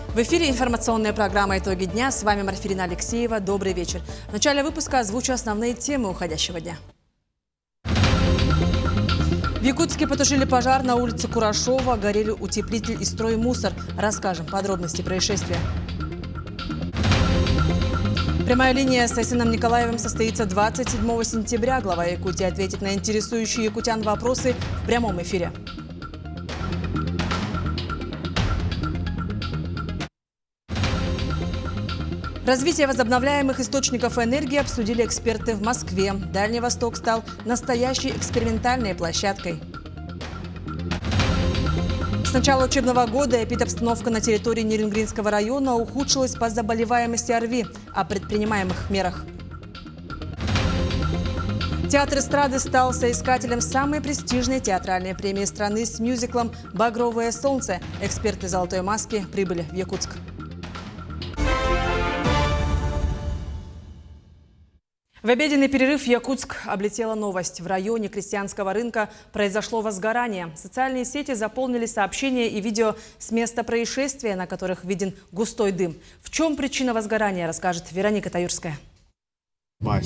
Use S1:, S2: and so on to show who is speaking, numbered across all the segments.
S1: В эфире информационная программа «Итоги дня». С вами Марфирина Алексеева. Добрый вечер. В начале выпуска озвучу основные темы уходящего дня. В Якутске потушили пожар на улице Курашова. Горели утеплитель и строймусор. Расскажем подробности происшествия. Прямая линия с Айсеном Николаевым состоится 27 сентября. Глава Якутии ответит на интересующие якутян вопросы в прямом эфире. Развитие возобновляемых источников энергии обсудили эксперты в Москве. Дальний Восток стал настоящей экспериментальной площадкой. С начала учебного года эпидобстановка на территории Нерюнгринского района ухудшилась по заболеваемости ОРВИ. О предпринимаемых мерах. Театр эстрады стал соискателем самой престижной театральной премии страны с мюзиклом «Багровое солнце». Эксперты «Золотой маски» прибыли в Якутск. В обеденный перерыв Якутск облетела новость. В районе крестьянского рынка произошло возгорание. Социальные сети заполнили сообщения и видео с места происшествия, на которых виден густой дым. В чем причина возгорания, расскажет Вероника Таюрская.
S2: Вот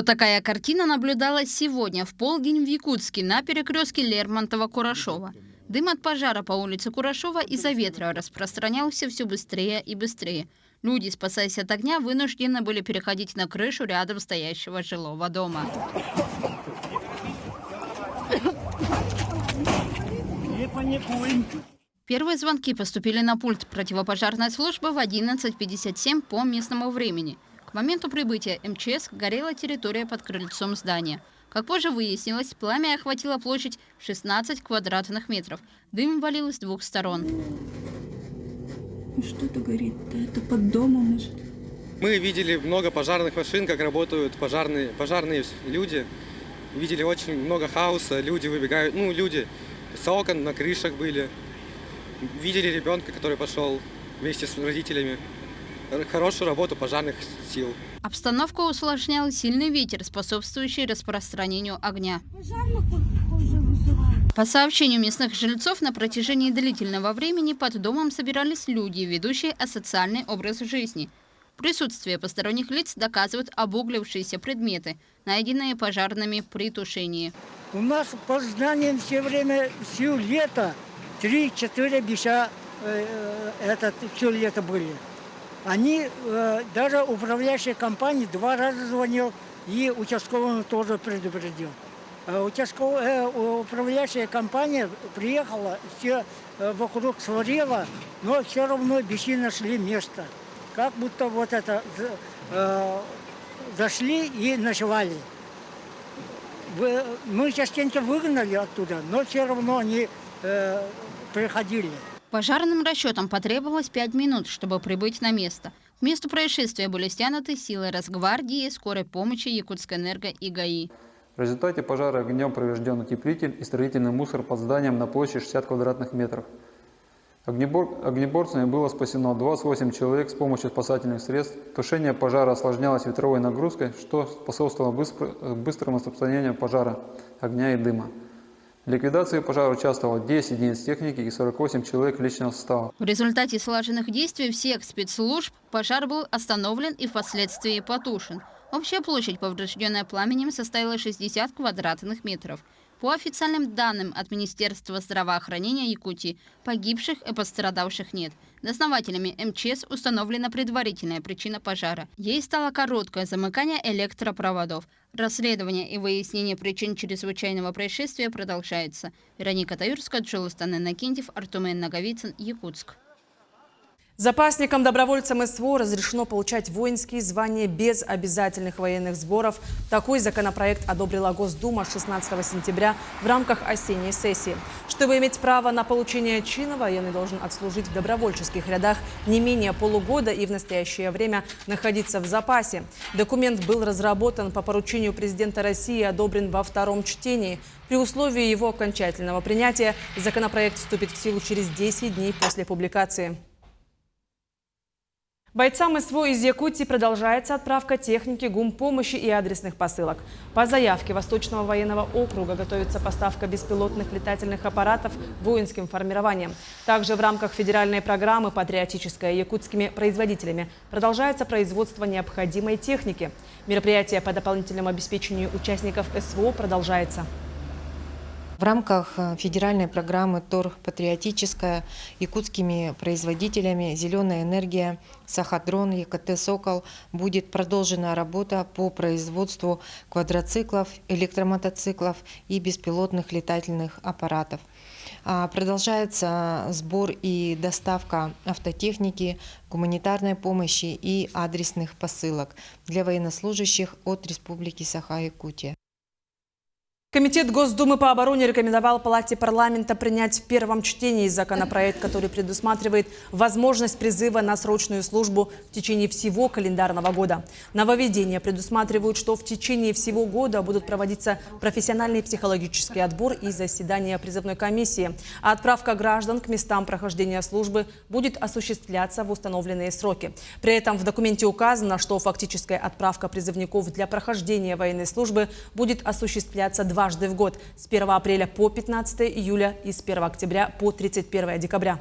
S2: такая картина наблюдалась сегодня в полдень в Якутске на перекрестке Лермонтова-Курашова. Дым от пожара по улице Курашова из-за ветра распространялся все быстрее и быстрее. Люди, спасаясь от огня, вынуждены были переходить на крышу рядом стоящего жилого дома. Первые звонки поступили на пульт противопожарной службы в 11:57 по местному времени. К моменту прибытия МЧС горела территория под крыльцом здания. Как позже выяснилось, пламя охватило площадь 16 квадратных метров. Дым валил с двух сторон.
S3: Что-то горит, это под домом, может.
S4: Мы видели много пожарных машин, как работают пожарные люди. Видели очень много хаоса, люди выбегают, люди с окон на крышах были. Видели ребенка, который пошел вместе с родителями. Хорошую работу пожарных сил.
S2: Обстановку усложнял сильный ветер, способствующий распространению огня. По сообщению местных жильцов, на протяжении длительного времени под домом собирались люди, ведущие асоциальный образ жизни. Присутствие посторонних лиц доказывают обуглившиеся предметы, найденные пожарными при тушении.
S5: У нас по зданиям все лето, 3-4 беса все лето были. Они, даже управляющая компания 2 раза звонил и участковому тоже предупредил. Управляющая компания приехала, все вокруг сварила, но все равно бесы нашли место. Как будто зашли и ночевали. Мы частенько выгнали оттуда, но все равно они приходили.
S2: Пожарным расчетам потребовалось 5 минут, чтобы прибыть на место. К месту происшествия были стянуты силы Росгвардии, скорой помощи, Якутскэнерго и ГАИ.
S6: В результате пожара огнем поврежден утеплитель и строительный мусор под зданием на площади 60 квадратных метров. Огнеборцами было спасено 28 человек с помощью спасательных средств. Тушение пожара осложнялось ветровой нагрузкой, что способствовало быстрому распространению пожара, огня и дыма. В ликвидации пожара участвовало 10 единиц техники и 48 человек личного состава.
S2: В результате слаженных действий всех спецслужб пожар был остановлен и впоследствии потушен. Общая площадь, поврежденная пламенем, составила 60 квадратных метров. По официальным данным от Министерства здравоохранения Якутии, погибших и пострадавших нет. Дознавателями МЧС установлена предварительная причина пожара. Ей стало короткое замыкание электропроводов. Расследование и выяснение причин чрезвычайного происшествия продолжается. Вероника Таюрская, Джулстан Иннокентьев, Артумен Наговицын, Якутск.
S1: Запасникам, добровольцам СВО разрешено получать воинские звания без обязательных военных сборов. Такой законопроект одобрила Госдума 16 сентября в рамках осенней сессии. Чтобы иметь право на получение чина, военный должен отслужить в добровольческих рядах не менее полугода и в настоящее время находиться в запасе. Документ был разработан по поручению президента России и одобрен во 2-м чтении. При условии его окончательного принятия законопроект вступит в силу через 10 дней после публикации. Бойцам СВО из Якутии продолжается отправка техники, гумпомощи и адресных посылок. По заявке Восточного военного округа готовится поставка беспилотных летательных аппаратов воинским формированием. Также в рамках федеральной программы «Патриотическая» якутскими производителями продолжается производство необходимой техники. Мероприятие по дополнительному обеспечению участников СВО продолжается.
S7: В рамках федеральной программы ТОР «Патриотическая» якутскими производителями «Зеленая энергия», «Сахадрон», ЕКТ «Сокол» будет продолжена работа по производству квадроциклов, электромотоциклов и беспилотных летательных аппаратов. Продолжается сбор и доставка автотехники, гуманитарной помощи и адресных посылок для военнослужащих от Республики Саха-Якутия.
S1: Комитет Госдумы по обороне рекомендовал Палате парламента принять в первом чтении законопроект, который предусматривает возможность призыва на срочную службу в течение всего календарного года. Нововведения предусматривают, что в течение всего года будут проводиться профессиональный психологический отбор и заседания призывной комиссии, а отправка граждан к местам прохождения службы будет осуществляться в установленные сроки. При этом в документе указано, что фактическая отправка призывников для прохождения военной службы будет осуществляться дважды в год с 1 апреля по 15 июля и с 1 октября по 31 декабря.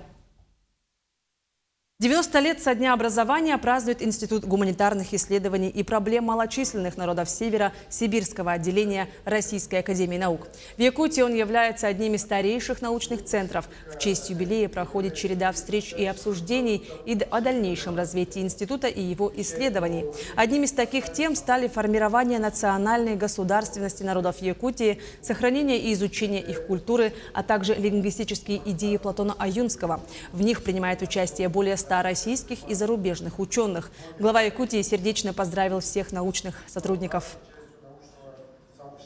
S1: 90 лет со дня образования празднует Институт гуманитарных исследований и проблем малочисленных народов Севера Сибирского отделения Российской академии наук. В Якутии он является одним из старейших научных центров. В честь юбилея проходит череда встреч и обсуждений о дальнейшем развитии института и его исследований. Одним из таких тем стали формирование национальной государственности народов Якутии, сохранение и изучение их культуры, а также лингвистические идеи Платона Аюнского. В них принимает участие более 100 российских и зарубежных ученых. Глава Якутии сердечно поздравил всех научных сотрудников.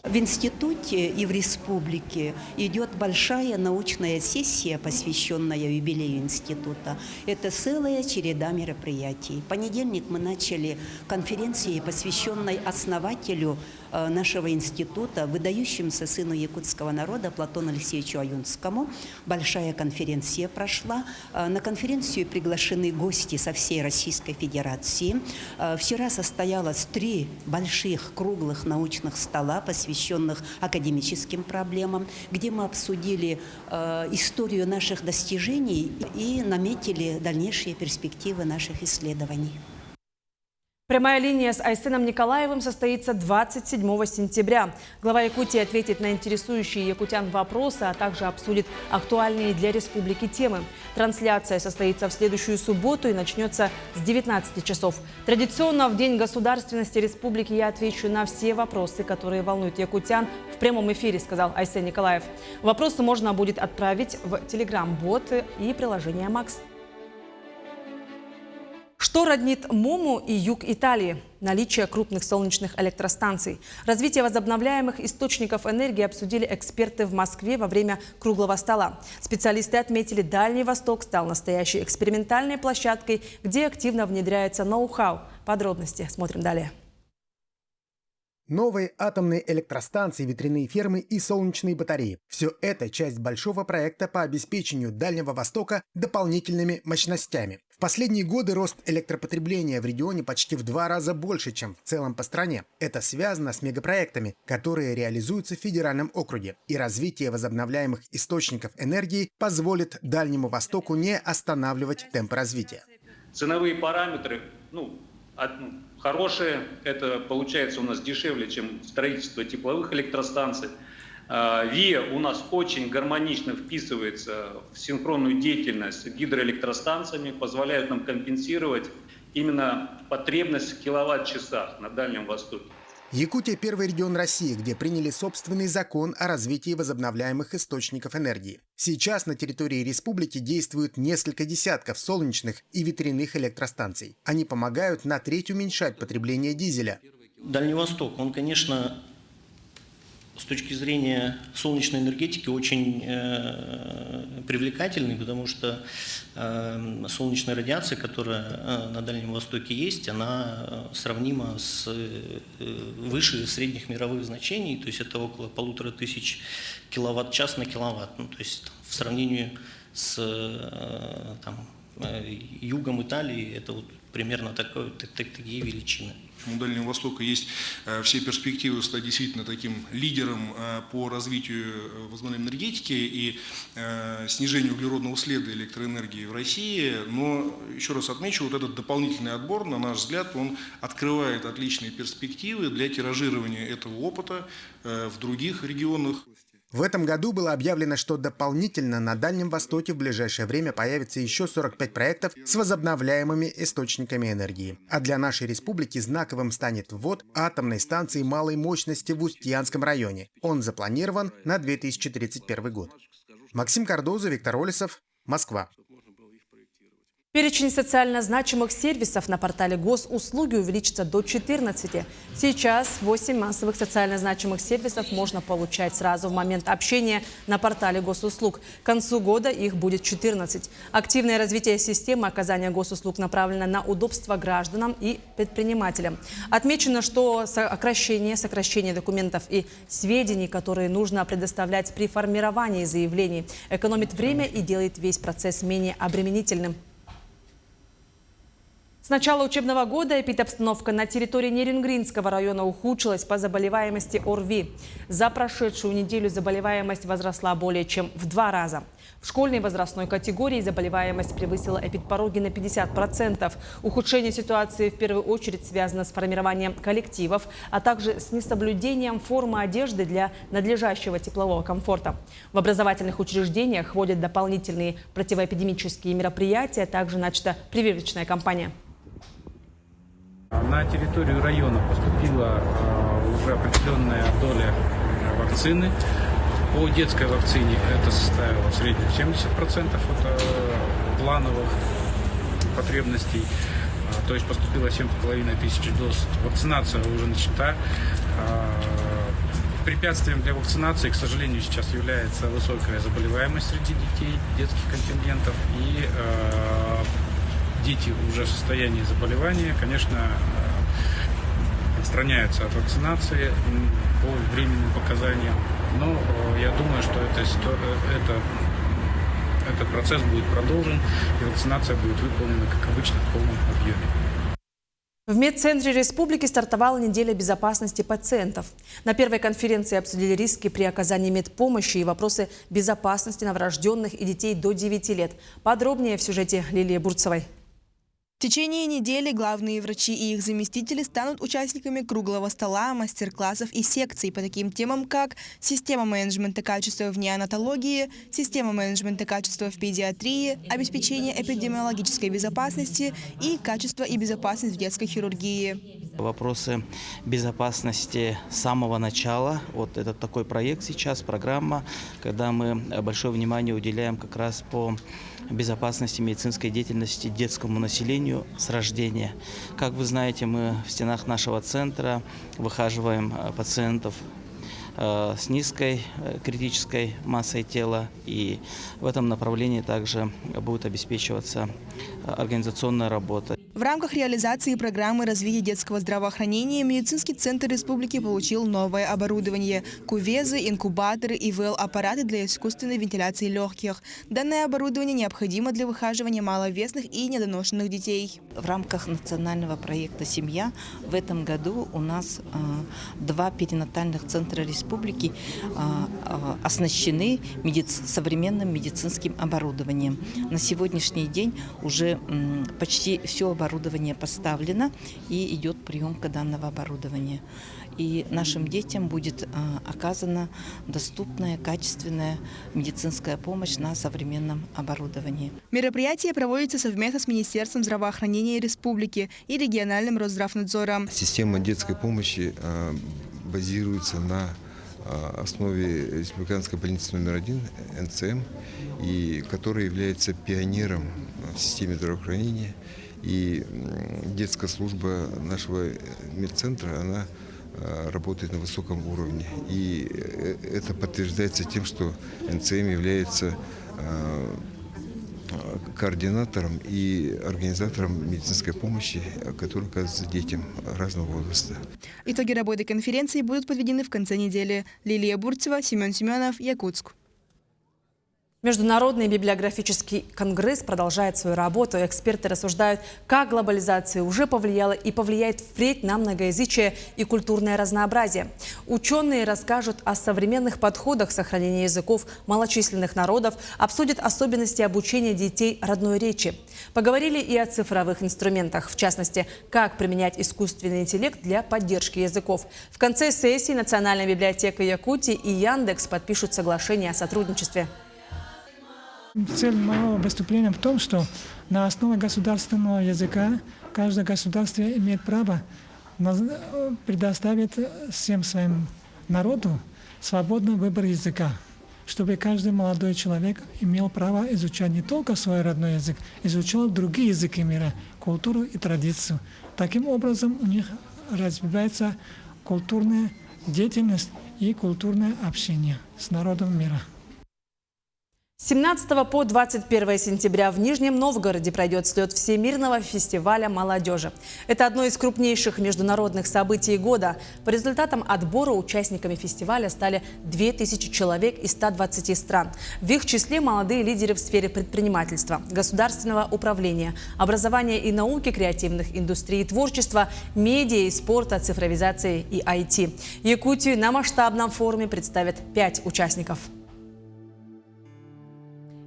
S8: В институте и в республике идет большая научная сессия, посвященная юбилею института. Это целая череда мероприятий. В понедельник мы начали конференцией, посвященной основателю нашего института, выдающемуся сыну якутского народа Платону Алексеевичу Аюнскому. Большая конференция прошла. На конференцию приглашены гости со всей Российской Федерации. Вчера состоялось 3 больших круглых научных стола, посвященных академическим проблемам, где мы обсудили историю наших достижений и наметили дальнейшие перспективы наших исследований.
S1: Прямая линия с Айсеном Николаевым состоится 27 сентября. Глава Якутии ответит на интересующие якутян вопросы, а также обсудит актуальные для республики темы. Трансляция состоится в следующую субботу и начнется с 19 часов. Традиционно в День государственности республики я отвечу на все вопросы, которые волнуют якутян в прямом эфире, сказал Айсен Николаев. Вопросы можно будет отправить в Telegram-боты и приложение «Макс». Что роднит Мому и юг Италии? Наличие крупных солнечных электростанций. Развитие возобновляемых источников энергии обсудили эксперты в Москве во время круглого стола. Специалисты отметили, Дальний Восток стал настоящей экспериментальной площадкой, где активно внедряется ноу-хау. Подробности смотрим далее.
S9: Новые атомные электростанции, ветряные фермы и солнечные батареи – все это часть большого проекта по обеспечению Дальнего Востока дополнительными мощностями. В последние годы рост электропотребления в регионе почти в 2 раза больше, чем в целом по стране. Это связано с мегапроектами, которые реализуются в федеральном округе. И развитие возобновляемых источников энергии позволит Дальнему Востоку не останавливать темп развития.
S10: Ценовые параметры, хорошие, это получается у нас дешевле, чем строительство тепловых электростанций. ВИА у нас очень гармонично вписывается в синхронную деятельность с гидроэлектростанциями, позволяет нам компенсировать именно потребность в киловатт-часах на Дальнем Востоке.
S9: Якутия – первый регион России, где приняли собственный закон о развитии возобновляемых источников энергии. Сейчас на территории республики действуют несколько десятков солнечных и ветряных электростанций. Они помогают на треть уменьшать потребление дизеля.
S11: Дальний Восток, он, конечно, с точки зрения солнечной энергетики очень привлекательный, потому что солнечная радиация, которая на Дальнем Востоке есть, она сравнима с выше средних мировых значений, то есть это около 1500 киловатт-час на киловатт, то есть в сравнении с югом Италии это вот примерно такие величины.
S12: У Дальнего Востока есть все перспективы стать действительно таким лидером по развитию возобновляемой энергетики и снижению углеродного следа электроэнергии в России. Но, еще раз отмечу, вот этот дополнительный отбор, на наш взгляд, он открывает отличные перспективы для тиражирования этого опыта в других регионах.
S9: В этом году было объявлено, что дополнительно на Дальнем Востоке в ближайшее время появится еще 45 проектов с возобновляемыми источниками энергии. А для нашей республики знаковым станет ввод атомной станции малой мощности в Устьянском районе. Он запланирован на 2031 год. Максим Кардоза, Виктор Олесов, Москва.
S1: Перечень социально значимых сервисов на портале госуслуги увеличится до 14. Сейчас 8 массовых социально значимых сервисов можно получать сразу в момент общения на портале госуслуг. К концу года их будет 14. Активное развитие системы оказания госуслуг направлено на удобство гражданам и предпринимателям. Отмечено, что сокращение документов и сведений, которые нужно предоставлять при формировании заявлений, экономит время и делает весь процесс менее обременительным. С начала учебного года эпидобстановка на территории Нерингринского района ухудшилась по заболеваемости ОРВИ. За прошедшую неделю заболеваемость возросла более чем в 2 раза. В школьной возрастной категории заболеваемость превысила эпидпороги на 50%. Ухудшение ситуации в первую очередь связано с формированием коллективов, а также с несоблюдением формы одежды для надлежащего теплового комфорта. В образовательных учреждениях вводят дополнительные противоэпидемические мероприятия, также начата прививочная кампания.
S13: На территорию района поступила уже определенная доля вакцины. По детской вакцине это составило в среднем 70% от плановых потребностей. То есть поступило 7,5 тысяч доз. Вакцинация уже начата. Препятствием для вакцинации, к сожалению, сейчас является высокая заболеваемость среди детей, детских контингентов. И дети уже в состоянии заболевания, конечно, отстраняются от вакцинации по временным показаниям. Но я думаю, что этот процесс будет продолжен, и вакцинация будет выполнена, как обычно, в полном объеме.
S1: В медцентре республики стартовала неделя безопасности пациентов. На первой конференции обсудили риски при оказании медпомощи и вопросы безопасности новорожденных и детей до 9 лет. Подробнее в сюжете Лилии Бурцевой.
S14: В течение недели главные врачи и их заместители станут участниками круглого стола, мастер-классов и секций по таким темам, как система менеджмента качества в неонатологии, система менеджмента качества в педиатрии, обеспечение эпидемиологической безопасности и качество и безопасность в детской хирургии.
S15: Вопросы безопасности с самого начала. Вот это такой проект сейчас, программа, когда мы большое внимание уделяем как раз по безопасности медицинской деятельности детскому населению с рождения. Как вы знаете, мы в стенах нашего центра выхаживаем пациентов с низкой критической массой тела, и в этом направлении также будет обеспечиваться организационная работа.
S14: В рамках реализации программы развития детского здравоохранения медицинский центр республики получил новое оборудование – кувезы, инкубаторы и ИВЛ-аппараты для искусственной вентиляции легких. Данное оборудование необходимо для выхаживания маловесных и недоношенных детей.
S8: В рамках национального проекта «Семья» в этом году у нас 2 перинатальных центра республики оснащены современным медицинским оборудованием. На сегодняшний день уже почти все оборудование поставлено и идет приемка данного оборудования. И нашим детям будет оказана доступная, качественная медицинская помощь на современном оборудовании.
S14: Мероприятие проводится совместно с Министерством здравоохранения республики и региональным Росздравнадзором.
S16: Система детской помощи базируется на основе республиканской больницы номер 1 НЦМ, и которая является пионером в системе здравоохранения. И детская служба нашего медцентра, она работает на высоком уровне. И это подтверждается тем, что НЦМ является координатором и организатором медицинской помощи, которая оказывается детям разного возраста.
S14: Итоги работы конференции будут подведены в конце недели. Лилия Бурцева, Семен Семенов, Якутск.
S1: Международный библиографический конгресс продолжает свою работу. Эксперты рассуждают, как глобализация уже повлияла и повлияет впредь на многоязычие и культурное разнообразие. Ученые расскажут о современных подходах сохранения языков малочисленных народов, обсудят особенности обучения детей родной речи. Поговорили и о цифровых инструментах, в частности, как применять искусственный интеллект для поддержки языков. В конце сессии Национальная библиотека Якутии и Яндекс подпишут соглашение о сотрудничестве.
S17: Цель моего выступления в том, что на основе государственного языка каждое государство имеет право предоставить всем своим народу свободный выбор языка, чтобы каждый молодой человек имел право изучать не только свой родной язык, изучал другие языки мира, культуру и традицию. Таким образом у них развивается культурная деятельность и культурное общение с народом мира.
S1: С 17 по 21 сентября в Нижнем Новгороде пройдет слет Всемирного фестиваля молодежи. Это одно из крупнейших международных событий года. По результатам отбора участниками фестиваля стали 2000 человек из 120 стран. В их числе молодые лидеры в сфере предпринимательства, государственного управления, образования и науки, креативных индустрий и творчества, медиа и спорта, цифровизации и IT. Якутию на масштабном форуме представят 5 участников.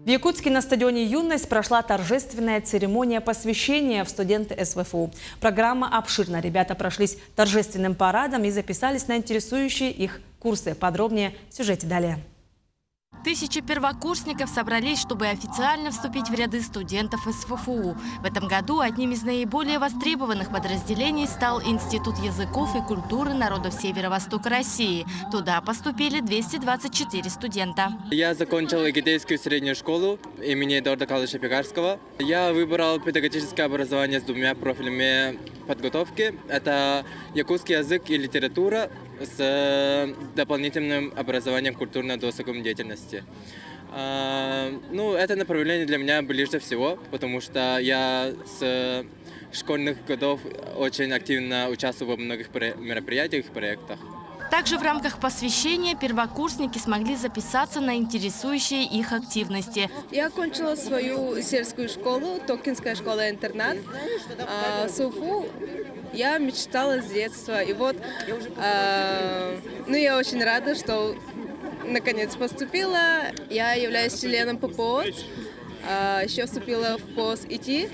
S1: В Якутске на стадионе «Юность» прошла торжественная церемония посвящения в студенты СВФУ. Программа обширна. Ребята прошлись торжественным парадом и записались на интересующие их курсы. Подробнее в сюжете далее.
S18: Тысячи первокурсников собрались, чтобы официально вступить в ряды студентов СФФУ. В этом году одним из наиболее востребованных подразделений стал Институт языков и культуры народов Северо-Востока России. Туда поступили 224 студента.
S19: Я закончил Эгидейскую среднюю школу имени Эдуарда Калыша Пекарского. Я выбрал педагогическое образование с 2 профилями подготовки. Это якутский язык и литература с дополнительным образованием культурно-досуговой деятельности. Это направление для меня ближе всего, потому что я с школьных годов очень активно участвую во многих мероприятиях и проектах.
S18: Также в рамках посвящения первокурсники смогли записаться на интересующие их активности.
S20: Я окончила свою сельскую школу, Токинская школа-интернат. С Уфу я мечтала с детства. И вот, я очень рада, что наконец поступила. Я являюсь членом ППО, еще вступила в ПОС ИТ.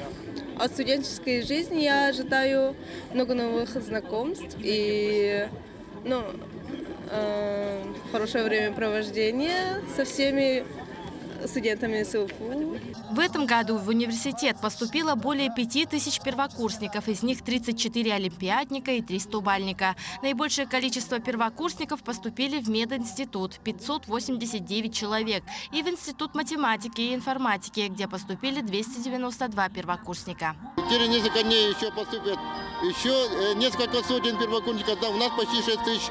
S20: От студенческой жизни я ожидаю много новых знакомств и хорошее времяпровождение со всеми студентами СУФУ.
S18: В этом году в университет поступило более 5000 первокурсников, из них 34 олимпиадника и 3 стубальника. Наибольшее количество первокурсников поступили в мединститут – 589 человек, и в Институт математики и информатики, где поступили 292 первокурсника.
S21: Через несколько дней еще поступят еще несколько сотен первокурсников. У нас почти 6000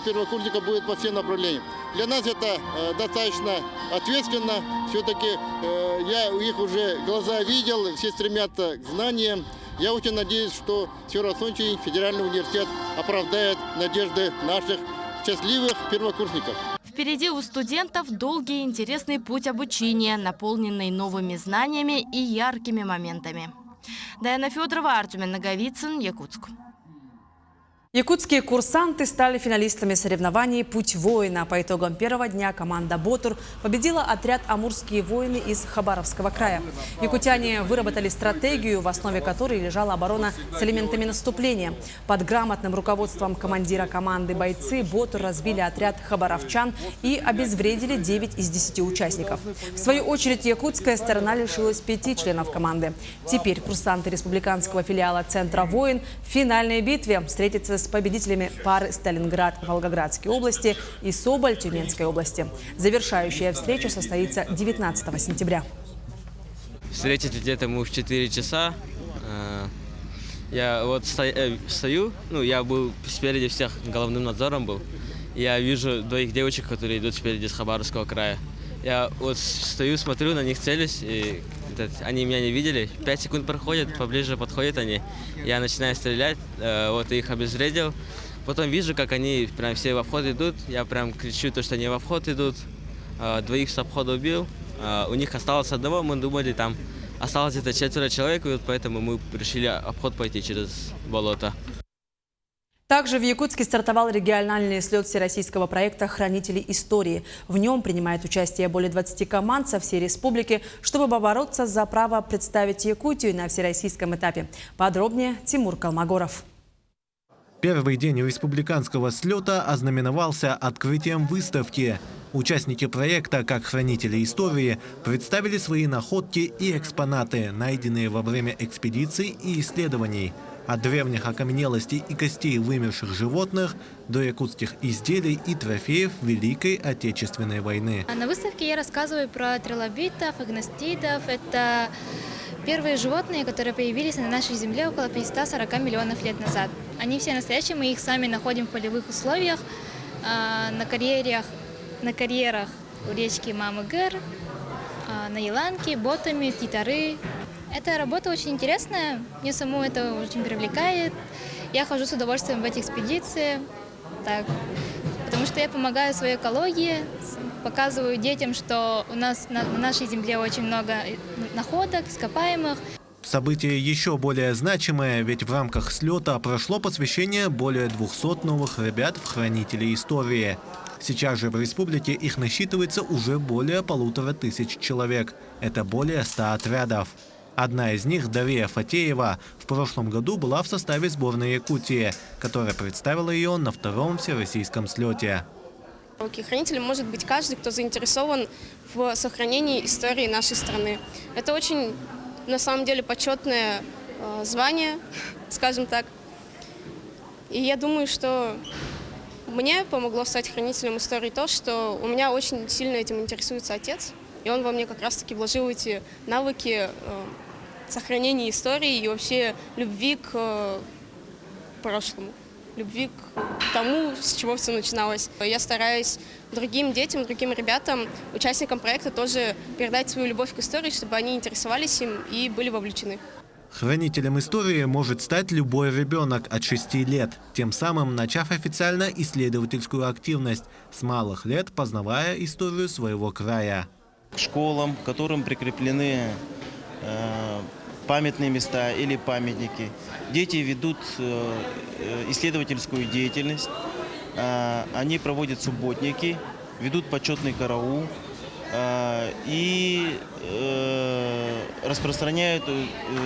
S21: первокурсников будет по всем направлениям. Для нас это достаточно ответственно. Все-таки я их уже глаза видел, все стремятся к знаниям. Я очень надеюсь, что Северо-Восточный федеральный университет оправдает надежды наших счастливых первокурсников.
S18: Впереди у студентов долгий и интересный путь обучения, наполненный новыми знаниями и яркими моментами. Даяна Федорова, Артем Наговицын, Якутск.
S1: Якутские курсанты стали финалистами соревнований «Путь воина». По итогам первого дня команда «Ботур» победила отряд «Амурские воины» из Хабаровского края. Якутяне выработали стратегию, в основе которой лежала оборона с элементами наступления. Под грамотным руководством командира команды бойцы «Ботур» разбили отряд хабаровчан и обезвредили 9 из 10 участников. В свою очередь якутская сторона лишилась 5 членов команды. Теперь курсанты республиканского филиала Центра «Воин» в финальной битве встретятся с победителями пары Сталинград Волгоградской области и Соболь Тюменской области. Завершающая встреча состоится 19 сентября.
S22: Встретились где-то мы в 4 часа. Я вот стою, я был спереди всех, головным надзором был. Я вижу 2 девочек, которые идут спереди с Хабаровского края. Я вот стою, смотрю на них, целюсь, и они меня не видели. 5 секунд проходят, поближе подходят они. Я начинаю стрелять, вот их обезвредил. Потом вижу, как они прям все во вход идут. Я прям кричу, что они во вход идут. 2 с обхода убил. У них осталось одного, мы думали, там осталось где-то 4 человек, и вот поэтому мы решили обход пойти через болото.
S1: Также в Якутске стартовал региональный слет всероссийского проекта «Хранители истории». В нем принимает участие более 20 команд со всей республики, чтобы побороться за право представить Якутию на всероссийском этапе. Подробнее Тимур Калмогоров.
S3: Первый день республиканского слета ознаменовался открытием выставки. Участники проекта, как хранители истории, представили свои находки и экспонаты, найденные во время экспедиций и исследований. От древних окаменелостей и костей вымерших животных до якутских изделий и трофеев Великой Отечественной войны.
S4: На выставке я рассказываю про трилобитов, агностидов. Это первые животные, которые появились на нашей земле около 540 миллионов лет назад. Они все настоящие, мы их сами находим в полевых условиях, на карьерах у речки Мамыгыр, на Еланке, ботами, титары. Эта работа очень интересная, мне саму это очень привлекает. Я хожу с удовольствием в эти экспедиции, потому что я помогаю своей экологии, показываю детям, что у нас на нашей земле очень много находок, ископаемых.
S3: Событие еще более значимое, ведь в рамках слета прошло посвящение более 200 новых ребят в хранители истории. Сейчас же в республике их насчитывается уже более 1500 человек. Это более 100 отрядов. Одна из них, Дарья Фатеева, в прошлом году была в составе сборной Якутии, которая представила ее на втором всероссийском слете.
S23: Хранителем может быть каждый, кто заинтересован в сохранении истории нашей страны. Это очень, на самом деле, почетное звание, скажем так. И я думаю, что мне помогло стать хранителем истории то, что у меня очень сильно этим интересуется отец. И он во мне как раз-таки вложил эти навыки сохранения истории и вообще любви к прошлому, любви к тому, с чего все начиналось. Я стараюсь другим детям, другим ребятам, участникам проекта тоже передать свою любовь к истории, чтобы они интересовались им и были вовлечены.
S3: Хранителем истории может стать любой ребенок от 6 лет, тем самым начав официально исследовательскую активность, с малых лет познавая историю своего края.
S15: К школам, к которым прикреплены памятные места или памятники, дети ведут исследовательскую деятельность, они проводят субботники, ведут почетный караул и распространяют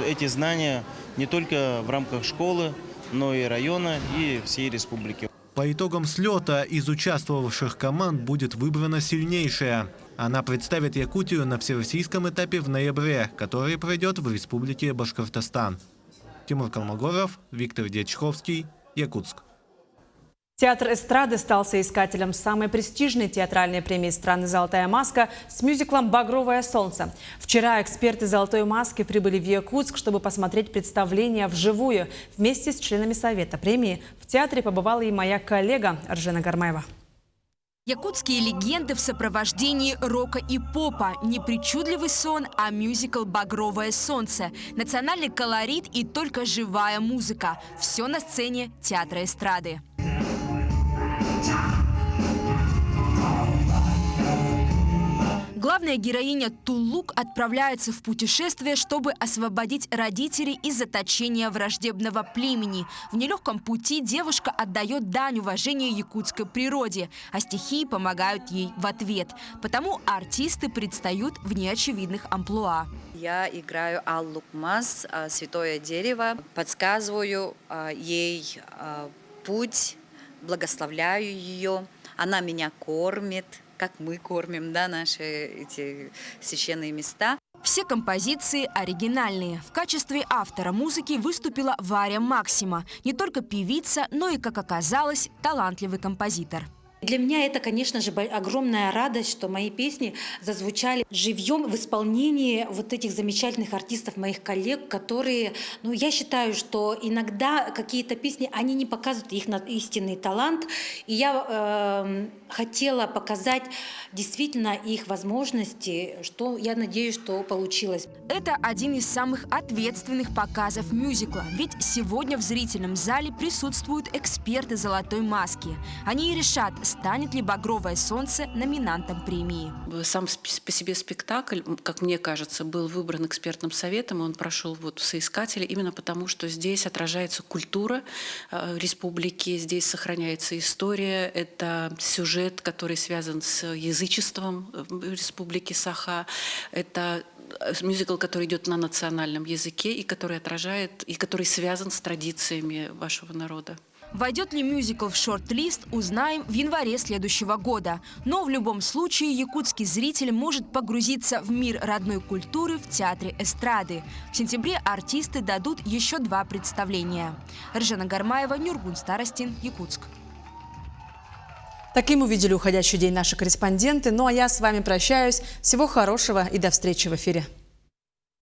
S15: эти знания не только в рамках школы, но и района и всей республики.
S3: По итогам слета из участвовавших команд будет выбрана сильнейшая. Она представит Якутию на всероссийском этапе в ноябре, который пройдет в Республике Башкортостан. Тимур Калмогоров, Виктор Дьячковский, Якутск.
S1: Театр эстрады стал соискателем самой престижной театральной премии страны «Золотая маска» с мюзиклом «Багровое солнце». Вчера эксперты «Золотой маски» прибыли в Якутск, чтобы посмотреть представление вживую. Вместе с членами совета премии в театре побывала и моя коллега Аржена Гармаева.
S24: Якутские легенды в сопровождении рока и попа. Не причудливый сон, а мюзикл «Багровое солнце». Национальный колорит и только живая музыка. Все на сцене театра эстрады. Главная героиня Тулук отправляется в путешествие, чтобы освободить родителей из заточения враждебного племени. В нелегком пути девушка отдает дань уважения якутской природе, а стихии помогают ей в ответ. Потому артисты предстают в неочевидных амплуа.
S25: Я играю Аллу Кмас, святое дерево, подсказываю ей путь, благословляю ее, она меня кормит, как мы кормим, да, наши эти священные места.
S24: Все композиции оригинальные. В качестве автора музыки выступила Варя Максима. Не только певица, но и, как оказалось, талантливый композитор.
S26: Для меня это, конечно же, огромная радость, что мои песни зазвучали живьем в исполнении вот этих замечательных артистов, моих коллег, которые, я считаю, что иногда какие-то песни, они не показывают их истинный талант. И я хотела показать действительно их возможности, что я надеюсь, что получилось.
S24: это один из самых ответственных показов мюзикла, ведь сегодня в зрительном зале присутствуют эксперты «Золотой маски». Они и решат, станет ли «Багровое солнце» номинантом премии.
S2: Сам по себе спектакль, как мне кажется, был выбран экспертным советом, и он прошел в соискателе именно потому, что здесь отражается культура республики, здесь сохраняется история, это сюжет, который связан с язычеством республики Саха, это мюзикл, который идет на национальном языке и который отражает, и который связан с традициями вашего народа.
S24: Войдет ли мюзикл в шорт-лист, узнаем в январе следующего года. Но в любом случае якутский зритель может погрузиться в мир родной культуры в театре эстрады. В сентябре артисты дадут еще 2 представления. Ржана Гармаева, Нюргун Старостин, Якутск.
S1: Таким увидели уходящий день наши корреспонденты. Ну а я с вами прощаюсь. Всего хорошего и до встречи в эфире.